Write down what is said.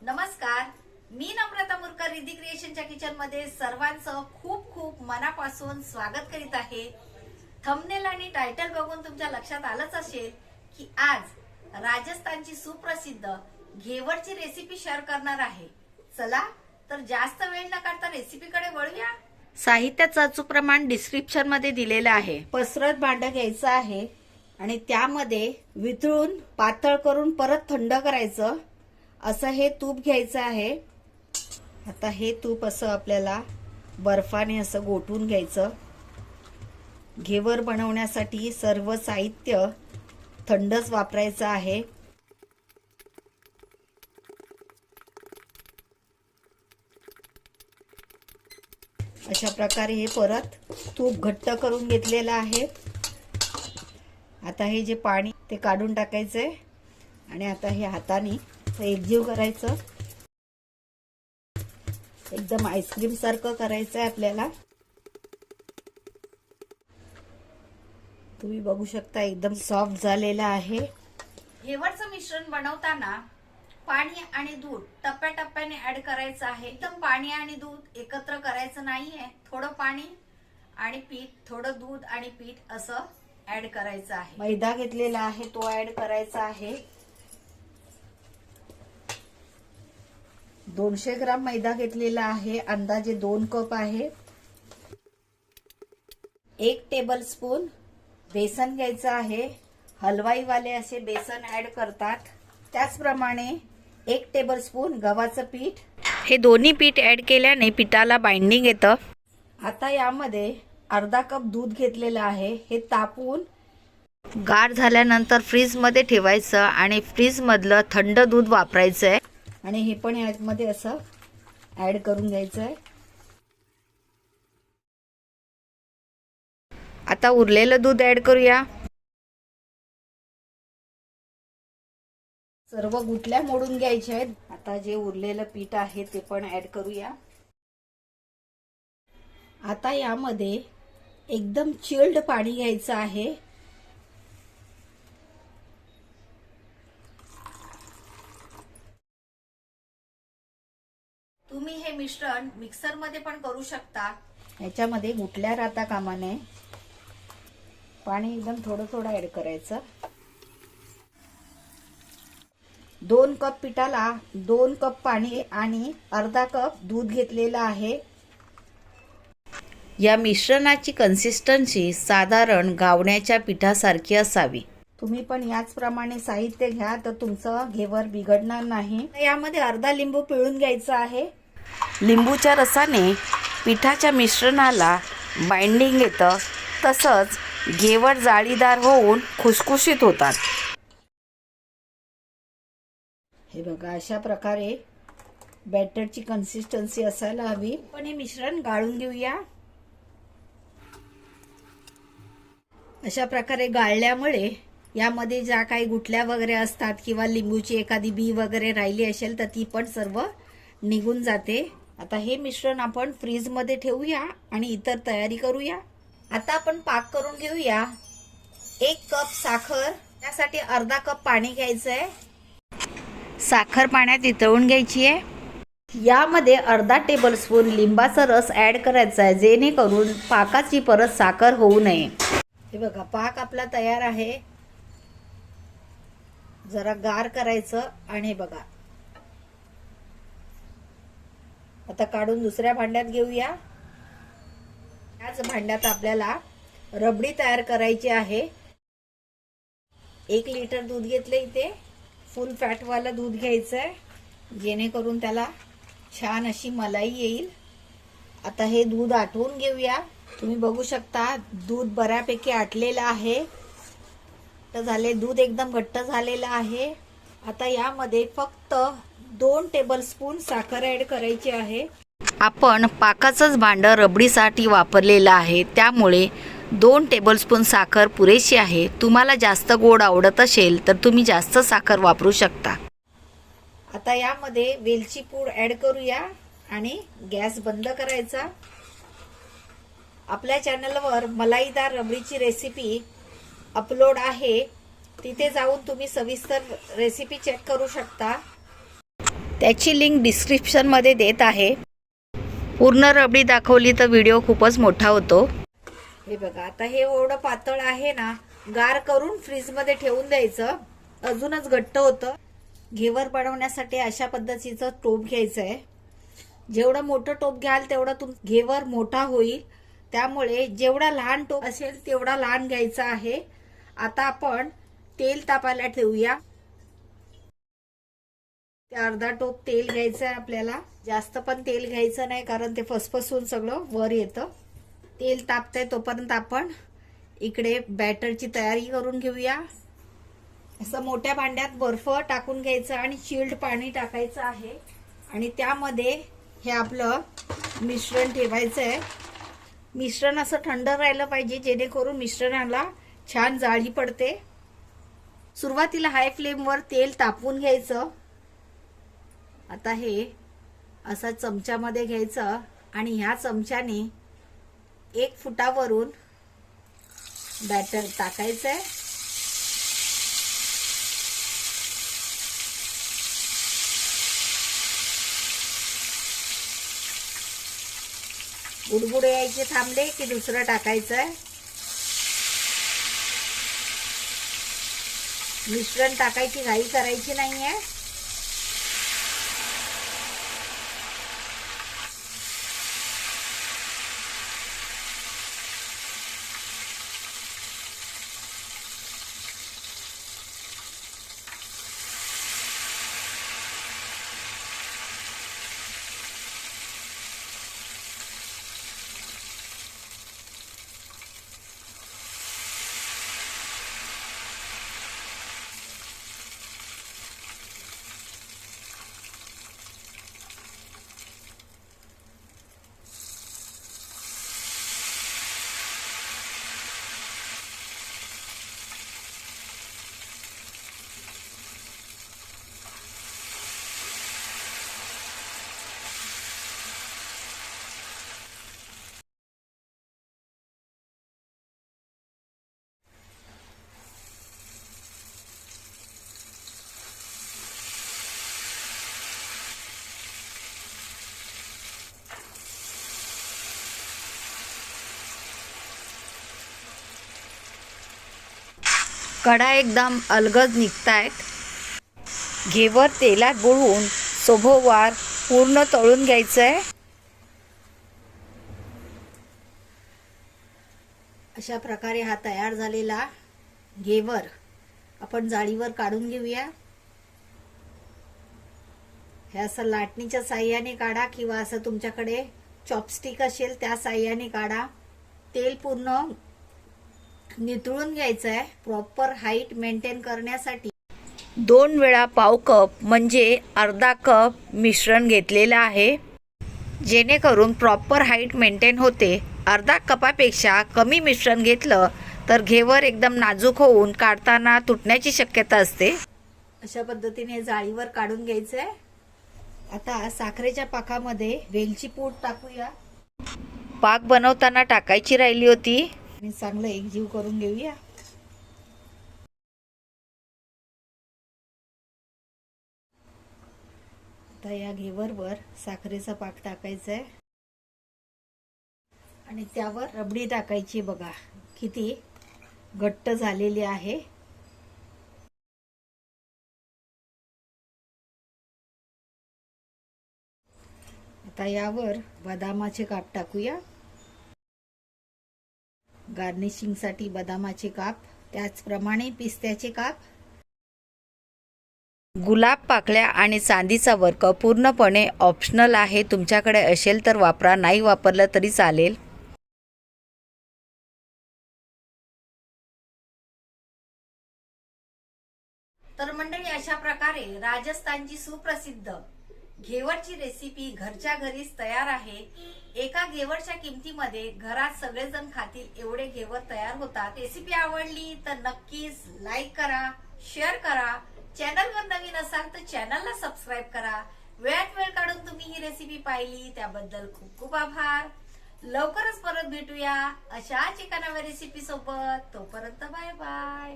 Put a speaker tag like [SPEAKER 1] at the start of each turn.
[SPEAKER 1] नमस्कार, मी नम्रता मुरकर रिद्धी क्रिएशनच्या किचन मध्ये सर्वांचं खूप खूप मनापासून स्वागत करीत आहे। थंबनेल आणि टायटल बघून तुमच्या लक्षात आलंच असेल की आज राजस्थानची सुप्रसिद्ध घेवरची रेसिपी शेअर करणार आहे। चला तर जास्त वेळ न करता रेसिपीकडे वळूया। साहित्याचं अचूक प्रमाण डिस्क्रिप्शन मध्ये दिलेलं आहे। पसरट भांडं घ्यायचं आहे आणि त्यामध्ये वितळून पातळ करून परत थंड करायचं असं हे तूप घ्यायचं आहे। आता हे तूप असं आपल्याला बर्फाने असं गोठून घ्यायचं। घेवर बनवण्यासाठी सर्व साहित्य थंडच वापरायचं आहे। अशा प्रकारे हे परत तूप घट्ट करून घेतलेलं आहे। आता हे जे पाणी ते काढून टाकायचंय आणि आता हे हाताने एकजीव करायचं। एकदम आईस्क्रीम सारखं करायचं आहे आपल्याला। तुम्ही बघू शकता एकदम सॉफ्ट झालेला आहे। घेवरचं मिश्रण बनवताना पाणी आणि दूध टप्प्याटप्प्याने ऍड करायचं आहे। एकदम पाणी आणि दूध एकत्र करायचं नाहीये। थोडं पाणी आणि पीठ, थोडं दूध आणि पीठ असं ऍड करायचं आहे। मैदा घेतलेला आहे तो ऍड करायचा आहे। 200 ग्राम मैदा घेतलेला आहे। अंदाजे 2 कप आहे। 1 टेबलस्पून बेसन घ्यायचं आहे। हलवाई वाले असे बेसन ऍड करतात। त्याचप्रमाणे 1 टेबलस्पून गव्हाचं पीठ। हे दोन्ही पीठ ऍड केल्याने पिठाला बाइंडिंग येतं। आता यामध्ये अर्धा कप दूध घेतलेलं आहे। हे तापवून गार झाल्यानंतर फ्रीज मध्ये ठेवायचं आणि फ्रीज मधलं थंड दूध वापरायचंय आणि हे पण यामध्ये असं ऍड करून घ्यायचंय। आता उरलेलं दूध ऍड करूया। सर्व गुठल्या मोडून घ्यायच्या आहेत। आता जे उरलेलं पीठ आहे ते पण ऍड करूया। आता यामध्ये एकदम चिल्ड पाणी घ्यायचं आहे। तुम्ही हे मिश्रण मिक्सर मध्ये पण करू शकता। याच्यामध्ये गुठल्या राहता कामा नये। पाणी एकदम थोडं थोडं ऍड करायचं। 2 कप पिठाला 2 कप पाणी आणि अर्धा कप दूध घेतलेलं आहे। या मिश्रणाची कन्सिस्टन्सी साधारण गावण्याच्या पिठासारखी असावी। तुम्ही पण याचप्रमाणे साहित्य घ्या तर तुमचं घेवर बिघडणार नाही। यामध्ये अर्धा लिंबू पिळून घ्यायचा आहे। लिंबूच्या रसाने पिठाच्या मिश्रणाला बाइंडिंग येतं, तसंच घेवर जाळीदार होऊन खुसखुशीत होतात। हे बघा अशा प्रकारे बॅटरची कन्सिस्टन्सी असायला हवी। पण हे मिश्रण गाळून घेऊया। अशा प्रकारे गाळल्यामुळे यामध्ये ज्या काही गुठल्या वगैरे असतात किंवा लिंबूची एखादी बी वगैरे राहिली असेल तर ती पण सर्व निघून जाते। आता हे मिश्रण आपण फ्रीज मध्ये ठेवूया आणि इतर तयारी करूया। आता आपण पाक करून घेऊया। 1 कप साखर, त्यासाठी अर्धा कप पाणी घ्यायचंय। साखर पाण्यात वितळून घ्यायची आहे। यामध्ये अर्धा टेबलस्पून लिंबाचा रस ऍड करायचा आहे, जेणेकरून पाकाची परत साखर होऊ नये। हे बघा पाक आपला तयार आहे। जरा गार करायचं आणि बघा आता काढून दुसऱ्या भांड्यात घेऊया। याच भांड्यात आपल्याला रबडी तयार करायची आहे। 1 लिटर दूध घेतले इथे। फुल फॅट वाला दूध घ्यायचंय, जेणेकरून त्याला छान अशी मलाई येईल। आता हे दूध आटवून घेऊया। तुम्ही बघू शकता दूध बऱ्यापैकी आटलेलं आहे। तर झाले दूध एकदम घट्ट झालेलं आहे। आता यामध्ये फक्त 2 टेबलस्पून साखर ऍड करायची आहे। आपण पाकाचंच भांडं रबडीसाठी वापरलेलं आहे, त्यामुळे 2 टेबलस्पून साखर पुरेशी आहे। तुम्हाला जास्त गोड आवडत असेल तर तुम्ही जास्त साखर वापरू शकता। आता यामध्ये वेलची पूड ऍड करूया आणि गॅस बंद करायचा। आपल्या चॅनलवर मलाईदार रबडीची रेसिपी अपलोड आहे, तिथे जाऊन तुम्ही सविस्तर रेसिपी चेक करू शकता। त्याची लिंक डिस्क्रिप्शनमध्ये देत आहे. पूर्ण रबडी दाखवली तर व्हिडिओ खूपच मोठा होतो. हे बघा, आता हे एवढं पातळ आहे ना, गार करून फ्रीजमध्ये ठेवून द्यायचं, अजूनच घट्ट होतं. घेवर बनवण्यासाठी अशा पद्धतीचं टोप घ्यायचं आहे. जेवढं मोठं टोप घ्याल तेवढं घेवर मोठा होईल, त्यामुळे जेवढा लहान टोप असेल तेवढा लहान घ्यायचा आहे. आता आपण तेल तापायला ठेवूया. अर्धा टोप तेल घ्यायचं आहे आपल्याला. जास्त पण तेल घ्यायचं नाही, कारण ते फसफसून सगळं वर येतं. तेल तापतंय तोपर्यंत आपण इकडे बॅटरची तयारी करून घेऊया. असं मोठ्या भांड्यात बर्फ टाकून घ्यायचं आणि चिल्ड पाणी टाकायचं आहे आणि त्यामध्ये हे आपलं मिश्रण ठेवायचं आहे. मिश्रण असं थंड राहिलं पाहिजे, जेणेकरून मिश्रणाला छान जाळी पडते. सुरुवातीला हाय फ्लेमवर तेल तापवून घ्यायचं. आता हे असा चमच्यामध्ये घ्यायचं आणि ह्या चमच्याने 1 फुटावरून बॅटर टाकायचंय. बुडबुडे यायचे थांबले की दुसरं टाकायचंय. मिश्रण टाकायची घाई करायची नाहीये. कडा एकदम अलगद निघतायत. घेवर तेलात बुडवून सभोवार पूर्ण तळून घ्यायचंय. अशा प्रकारे हा तयार झालेला घेवर आपण जाळीवर काढून घेऊया. हे असं लाटणीच्या साह्याने काढा किंवा असं तुमच्याकडे चॉपस्टिक असेल त्या साह्याने काढा. तेल पूर्ण नितळून घ्यायचं आहे. प्रॉपर हाईट मेंटेन करण्यासाठी 2 वेळा पाव कप म्हणजे अर्धा कप मिश्रण घेतलेलं आहे, जेणेकरून प्रॉपर हाईट मेंटेन होते. अर्धा कपापेक्षा कमी मिश्रण घेतलं तर घेवर एकदम नाजूक होऊन काढताना तुटण्याची शक्यता असते. अशा पद्धतीने जाळीवर काढून घ्यायचंय. आता साखरेच्या पाकामध्ये वेलची पूड टाकूया. पाक बनवताना टाकायची राहिली होती. आणि चांगलं एकजीव करून घेऊया. आता या घेवरवर साखरेचा पाक टाकायचा आहे आणि त्यावर रबडी टाकायची. बघा किती घट्ट झालेली आहे. आता यावर बदामाचे काप टाकूया. गार्निशिंगसाठी बदामाचे काप, त्याचप्रमाणे पिस्त्याचे काप. गुलाब पाकळ्या आणि चांदीचा वर्क पूर्णपणे ऑप्शनल आहे. तुमच्याकडे असेल तर वापरा, नाही वापरलं तरी चालेल. तर मंडळी, अशा प्रकारे राजस्थानची सुप्रसिद्ध घेवरची रेसिपी घरच्या घरीच तयार आहे. एका घेवरच्या किमतीमध्ये घरात सगळेजण खातील एवढे घेवर तयार होतात. रेसिपी आवडली तर नक्कीच लाईक करा, शेअर करा. चॅनलवर नवीन असाल तर चॅनलला सबस्क्राईब करा. वेळात वेळ काढून तुम्ही ही रेसिपी पाहिली त्याबद्दल खूप खूप आभार. लवकरच परत भेटूया अशाच एका नव्या रेसिपी सोबत. तोपर्यंत बाय बाय.